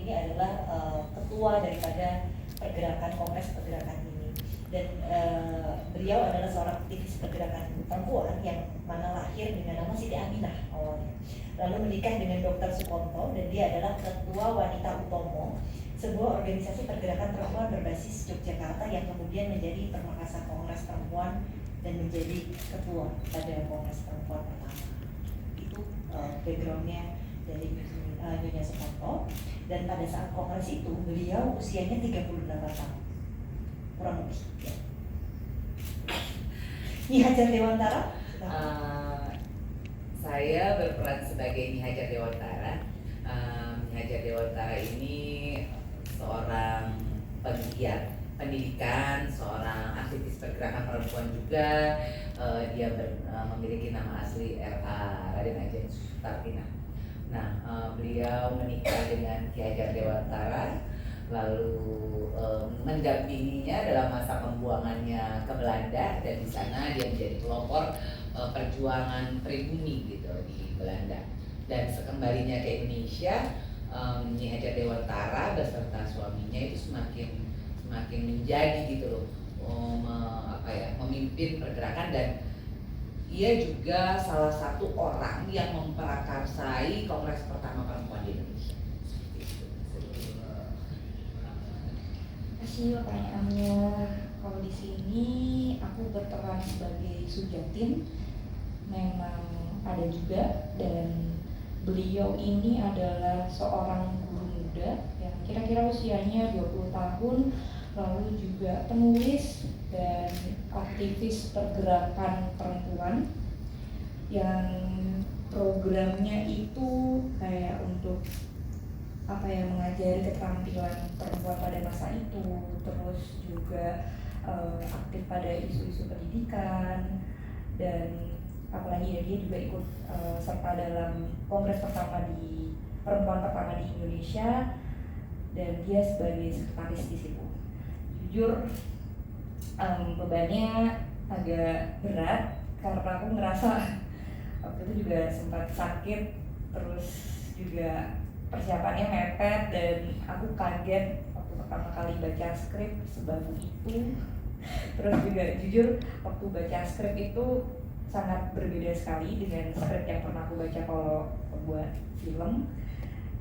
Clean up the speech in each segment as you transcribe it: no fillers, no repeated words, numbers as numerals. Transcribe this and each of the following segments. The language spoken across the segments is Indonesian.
ini adalah ketua daripada kongres pergerakan ini, dan beliau adalah seorang aktivis pergerakan perempuan yang mana lahir dengan nama Siti Aminah awalnya, lalu menikah dengan Dr. Sukonto, dan dia adalah ketua Wanita Utomo, sebuah organisasi pergerakan perempuan berbasis Yogyakarta yang kemudian menjadi permakasa Kongres Perempuan dan menjadi ketua pada Kongres Perempuan pertama. Itu backgroundnya dari Nyonya Sukonto. Dan pada saat kongres itu beliau usianya 38 tahun kurang lebih. Nyi Hajar Dewantara? Saya berperan sebagai Nyi Hajar Dewantara. Nyi Hajar Dewantara ini seorang penggiat pendidikan, seorang aktivis pergerakan perempuan juga. Dia memiliki nama asli R.A. Raden Ajeng Sutartina. Nah, beliau menikah dengan Ki Hajar Dewantara, lalu mendampinginya dalam masa pembuangannya ke Belanda, dan di sana dia menjadi pelopor perjuangan pribumi gitu di Belanda. Dan sekembalinya ke Indonesia, Nyi Hajar Dewantara beserta suaminya itu semakin menjadi gitu loh, memimpin pergerakan, dan ia juga salah satu orang yang memprakarsai Kongres pertama perempuan di Indonesia. Kasih pertanyaannya. Kalau di sini aku berperan sebagai Sujatin, memang ada juga, dan beliau ini adalah seorang guru muda yang kira-kira usianya 20 tahun, lalu juga penulis dan aktivis pergerakan perempuan yang programnya itu kayak untuk mengajari keterampilan perempuan pada masa itu, terus juga aktif pada isu-isu pendidikan, dan apalagi dia juga ikut serta dalam kongres pertama di perempuan pertama di Indonesia, dan dia sebagai sekretaris di situ. Jujur bebannya agak berat karena aku ngerasa waktu itu juga sempat sakit, terus juga persiapannya mepet, dan aku kaget waktu pertama kali baca skrip sebagus itu. Terus juga jujur waktu baca skrip itu sangat berbeda sekali dengan skrip yang pernah aku baca kalau buat film.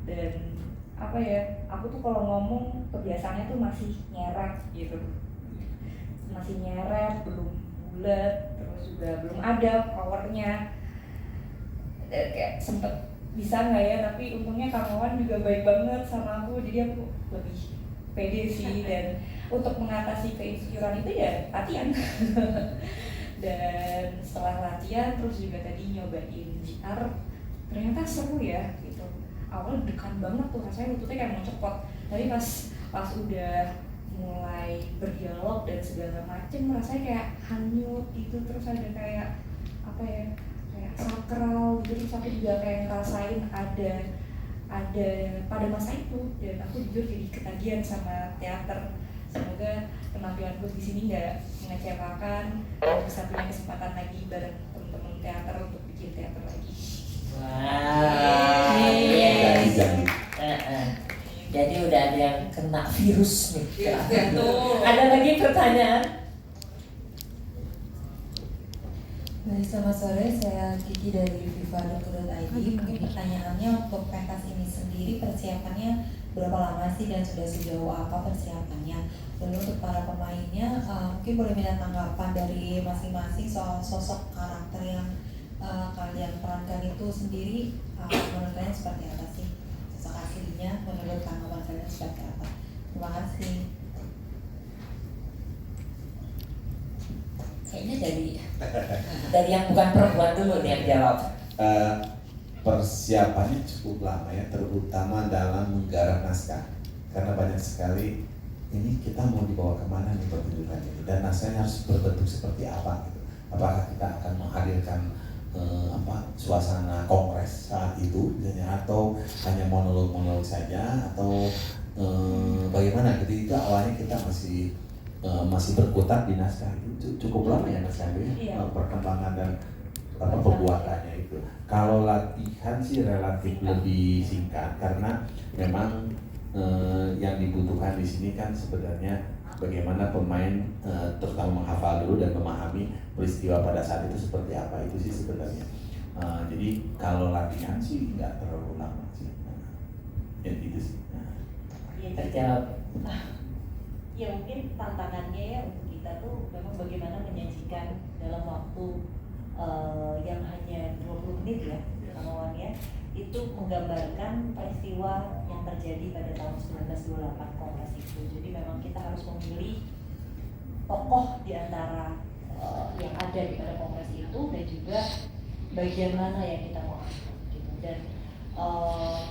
Dan aku tuh kalau ngomong kebiasaannya tuh masih nyeret gitu, masih nyeret, belum bulat, terus juga belum ada powernya, dan kayak sempet bisa nggak ya, tapi untungnya Kang Wawan juga baik banget sama aku, jadi aku lebih pede sih. Dan untuk mengatasi keinsecurean itu ya latihan. Dan setelah latihan terus juga tadi nyobain GR, ternyata seru ya gitu. Awal dekan banget tuh, rasanya lututnya kayak mau cepot, tapi pas udah mulai berdialog dan segala macem, rasanya kayak hanyut gitu, terus ada kayak kayak sakral gitu. Terus aku juga kayak ngerasain ada pada masa itu, dan aku jujur jadi ketagihan sama teater. Semoga penampilanku di sini nggak mengecewakan, dan bisa punya kesempatan lagi bareng teman-teman teater untuk bikin teater lagi. Wah, jadi udah ada yang kena virus nih. Ada lagi pertanyaan? Baik, selamat sore, saya Kiki dari viva.co.id. Mungkin pertanyaannya untuk pentas ini sendiri persiapannya berapa lama sih dan sudah sejauh apa persiapannya? Lalu untuk para pemainnya, mungkin boleh minta tanggapan dari masing-masing soal sosok karakter yang kalian perankan itu sendiri. Menurut kalian seperti apa sih? Sosok aslinya menurut tanggapan kalian seperti apa? Terima kasih. Kayaknya dari yang bukan perempuan dulu nih yang jawab. Persiapannya cukup lama ya, terutama dalam menggarap naskah, karena banyak sekali ini kita mau dibawa kemana nih pertunjukan ini, dan naskahnya harus berbentuk seperti apa gitu. Apakah kita akan menghadirkan suasana kongres saat itu, atau hanya monolog saja, atau bagaimana gitu. Itu awalnya kita masih berkutat di naskah. Itu cukup lama ya naskah itu ya, perkembangan dan pembuatannya itu. Kalau latihan sih relatif lebih singkat, karena memang yang dibutuhkan di sini kan sebenarnya bagaimana pemain terutama menghafal dulu dan memahami peristiwa pada saat itu seperti apa, itu sih sebenarnya. Jadi kalau latihan sih nggak terlalu lama sih. Ya itu sih. Terjawab. Ya mungkin tantangannya ya untuk kita tuh memang bagaimana menyajikan dalam waktu yang hanya 20 menit ya kemauannya itu menggambarkan peristiwa yang terjadi pada tahun 1928 Kongres itu. Jadi memang kita harus memilih tokoh di antara yang ada di pada Kongres itu dan juga bagian mana yang kita mau angkat gitu. Dan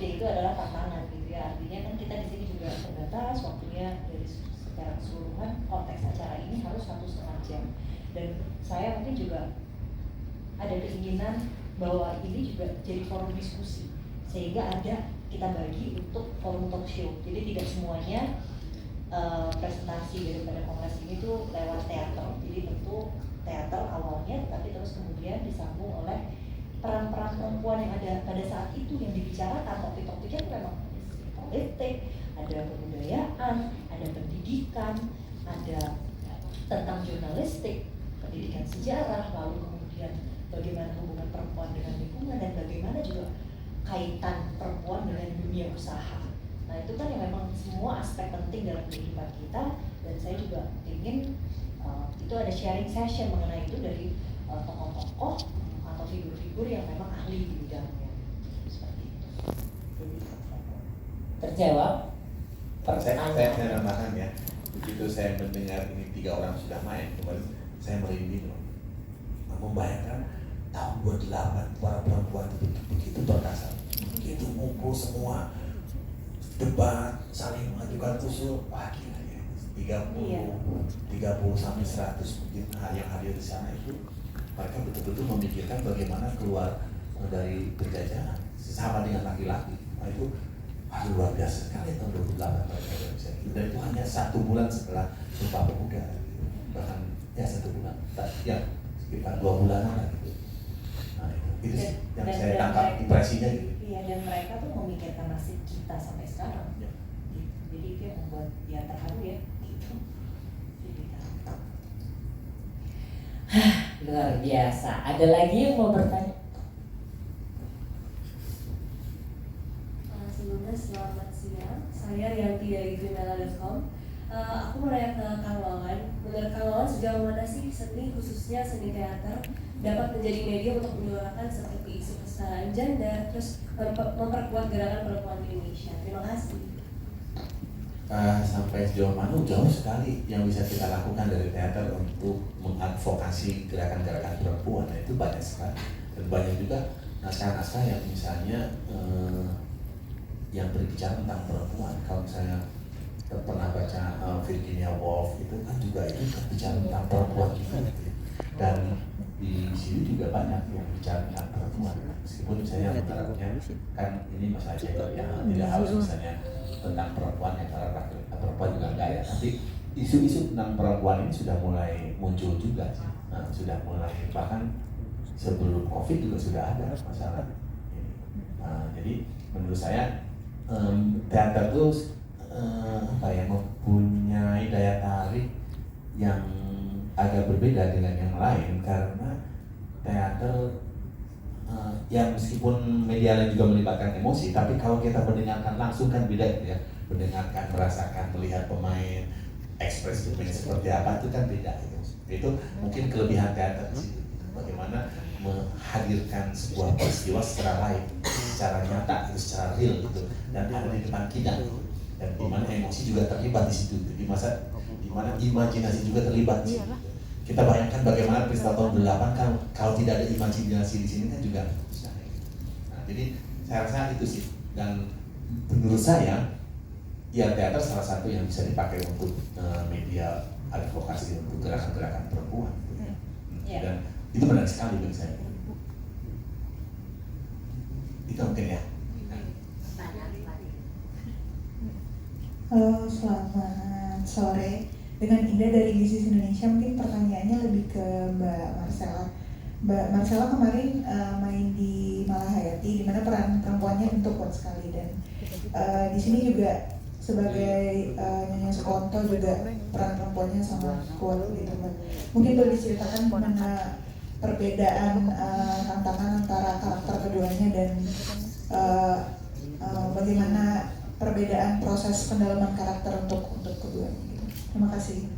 itu adalah tantangan gitu ya. Artinya kan kita di sini juga terbatas waktunya dari secara keseluruhan, konteks acara ini harus 1,5 jam. Dan saya mungkin juga ada keinginan bahwa ini juga jadi forum diskusi, sehingga ada kita bagi untuk forum talk show. Jadi tidak semuanya presentasi daripada kongres ini tuh lewat teater. Jadi tentu teater awalnya, tapi terus kemudian disambung oleh peran-peran perempuan yang ada pada saat itu yang dibicarakan. Topik-topiknya memang politik, ada kebudayaan, ada pendidikan, ada tentang jurnalistik, pendidikan sejarah, lalu kemudian bagaimana hubungan perempuan dengan lingkungan dan bagaimana juga kaitan perempuan dengan dunia usaha. Nah itu kan yang memang semua aspek penting dalam kehidupan kita, dan saya juga ingin itu ada sharing session mengenai itu dari tokoh-tokoh atau figur-figur yang memang ahli di bidangnya. Seperti itu. Jadi Terjawab. Saya nambahkan ya, begitu saya mendengar ini 3 orang sudah main kemarin, saya merinding loh. Membayangkan tahun 28 para perempuan itu begitu perkasa, begitu ngumpul semua, debat, saling mengajukan usul, wah gila ya, 30 sampai 100 mungkin yang hadir di sana itu mereka betul-betul memikirkan bagaimana keluar dari penjajahan sama dengan laki-laki. Nah itu luar biasa sekali tahun 28 mereka bisa gitu. Dan itu hanya 1 bulan setelah Sumpah Pemuda, bahkan ya 1 bulan, ya sekitar 2 bulanan lah gitu. Nah itu sih yang saya tangkap impresinya gitu. Iya, dan mereka tuh memikirkan nasib kita sampai sekarang. Ya. Jadi itu yang membuat dia terharu ya gitu. Jadi, Luar biasa. Ada lagi yang mau bertanya? Sebelumnya selamat siang. Saya Rianti dari Grimela.com. Aku mau nanya ke Kang Wawan. Menurut Kang Wawan, sejauh mana sih seni, khususnya seni teater, dapat menjadi media untuk menyuarakan seperti isu kesetaraan gender, terus memperkuat gerakan perempuan di Indonesia? Terima kasih. Sampai sejauh mana jauh sekali yang bisa kita lakukan dari teater untuk mengadvokasi gerakan-gerakan perempuan. Nah, itu banyak sekali, dan banyak juga naskah-naskah yang misalnya yang berbicara tentang perempuan. Kalau misalnya pernah baca Virginia Woolf, itu kan juga itu bicara tentang perempuan juga gitu. Dan di sini juga banyak yang bicara tentang perempuan, meskipun saya mengharapnya kan ini masalah gender ya, tidak harus misalnya tentang perempuan yang para perempuan juga enggak ya, tapi isu-isu tentang perempuan ini sudah mulai muncul juga sih. Sudah mulai, bahkan sebelum COVID juga sudah ada masalah ini. Jadi menurut saya teater itu mempunyai daya tarik yang agak berbeda dengan yang lain, karena teater yang meskipun media lain juga melibatkan emosi, tapi kalau kita mendengarkan langsung kan beda gitu ya, mendengarkan, merasakan, melihat pemain, ekspresi pemain seperti apa itu kan beda gitu. Itu mungkin kelebihan teater di situ, bagaimana menghadirkan sebuah peristiwa secara live, secara nyata, secara real gitu, dan ada di depan kita. Dan di mana emosi juga terlibat di situ, di mana imajinasi juga terlibat di situ. Kita bayangkan bagaimana peristiwa tahun 8 kan kalau tidak ada imajinasi di sini kan juga susah. Nah, jadi saya rasa itu sih, dan menurut saya ya teater salah satu yang bisa dipakai untuk media advokasi untuk gerakan-gerakan perempuan. Ya. Dan itu benar sekali bagi saya. Itu mungkin ya. Halo, selamat sore. Dengan Indah dari Gisis Indonesia, mungkin pertanyaannya lebih ke Mbak Marcella. Mbak Marcella kemarin main di Malahayati, di mana peran perempuannya tentu kuat sekali, dan di sini juga sebagai Nyonya Sukonto juga peran perempuannya sangat kuat gitu Mbak. Mungkin boleh diceritakan bagaimana perbedaan tantangan antara karakter keduanya dan bagaimana perbedaan proses pendalaman karakter untuk keduanya gitu. Terima kasih.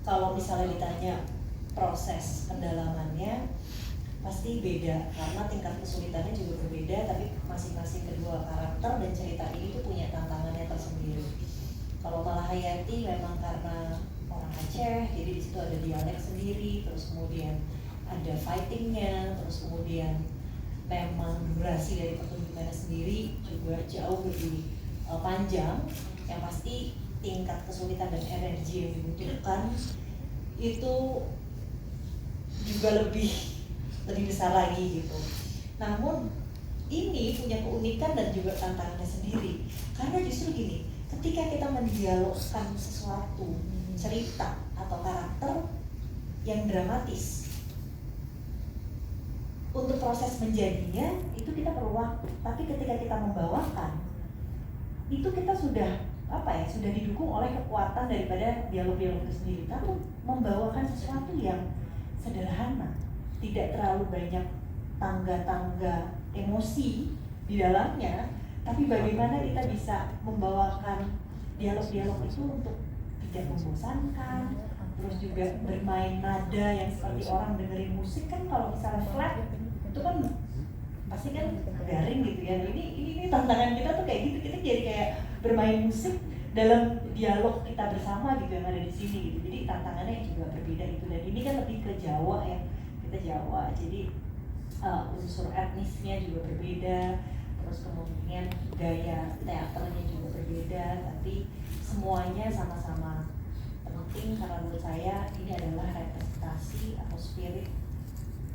Kalau misalnya ditanya proses pendalamannya pasti beda karena tingkat kesulitannya juga berbeda, tapi masing-masing kedua karakter dan cerita ini tuh punya tantangannya tersendiri. Kalau Malahayati memang karena orang Aceh, jadi di situ ada dialek sendiri, terus kemudian ada fightingnya, terus kemudian memang durasi dari pertunjukannya sendiri juga jauh lebih panjang. Yang pasti tingkat kesulitan dan energi yang dibutuhkan itu juga lebih besar lagi gitu. Namun ini punya keunikan dan juga tantangannya sendiri. Karena justru gini, ketika kita mendialogkan sesuatu, cerita atau karakter yang dramatis, untuk proses menjadinya itu kita perlu waktu. Tapi ketika kita membawakan, itu kita sudah sudah didukung oleh kekuatan daripada dialog-dialog itu sendiri. Tapi membawakan sesuatu yang sederhana, tidak terlalu banyak tangga-tangga emosi di dalamnya, tapi bagaimana kita bisa membawakan dialog-dialog itu untuk tidak membosankan, terus juga bermain nada yang seperti orang dengerin musik kan, kalau misalnya flat itu kan pasti kan garing gitu ya. Ini tantangan kita tuh kayak gitu, kita jadi kayak bermain musik dalam dialog kita bersama gitu yang ada di sini gitu. Jadi tantangannya juga berbeda gitu, dan ini kan lebih ke Jawa ya, kita Jawa, jadi unsur etnisnya juga berbeda, terus kemudian gaya teaternya juga berbeda, tapi semuanya sama-sama penting karena menurut saya ini adalah representasi atau spirit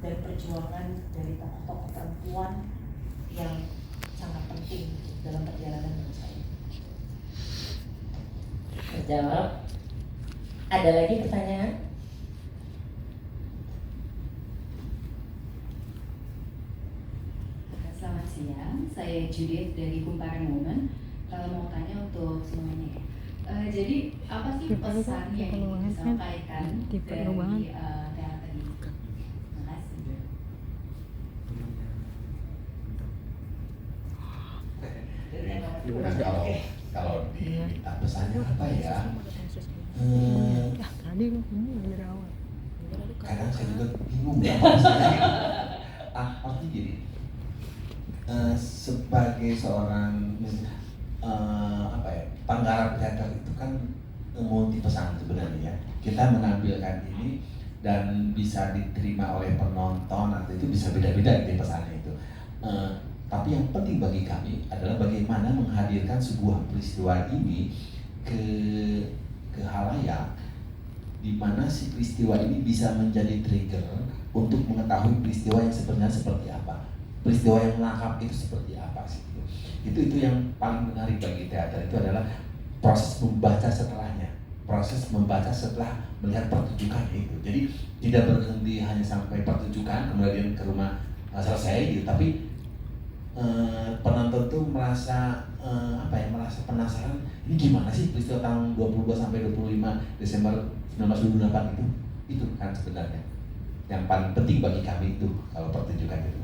dan perjuangan dari tokoh-tokoh perempuan yang sangat penting dalam perjalanan menurut saya. Terjawab. Ada lagi pertanyaan? Selamat siang, saya Judith dari Kumparan Women. Mau tanya untuk semuanya ya. Jadi apa sih pesan yang ingin disampaikan dari teater ini? Terima kasih. Kalau diminta pesannya apa ya? Kadang saya juga bingung ya pesannya. Artinya gini, sebagai seorang penggarap teater itu kan multi pesan sebenarnya ya. Kita menampilkan ini dan bisa diterima oleh penonton atau itu bisa beda-beda di pesannya itu. Tapi yang penting bagi kami adalah bagaimana menghadirkan sebuah peristiwa ini ke halayak, di mana si peristiwa ini bisa menjadi trigger untuk mengetahui peristiwa yang sebenarnya seperti apa, peristiwa yang lengkap itu seperti apa sih. Itu yang paling menarik bagi teater, itu adalah proses membaca setelahnya, proses membaca setelah melihat pertunjukan itu. Jadi tidak berhenti hanya sampai pertunjukan kemudian ke rumah selesai gitu, tapi penonton tuh merasa merasa penasaran, ini gimana sih peristiwa tahun 22 sampai 25 Desember 1928 itu kan sebenarnya yang paling penting bagi kami itu kalau pertunjukan itu.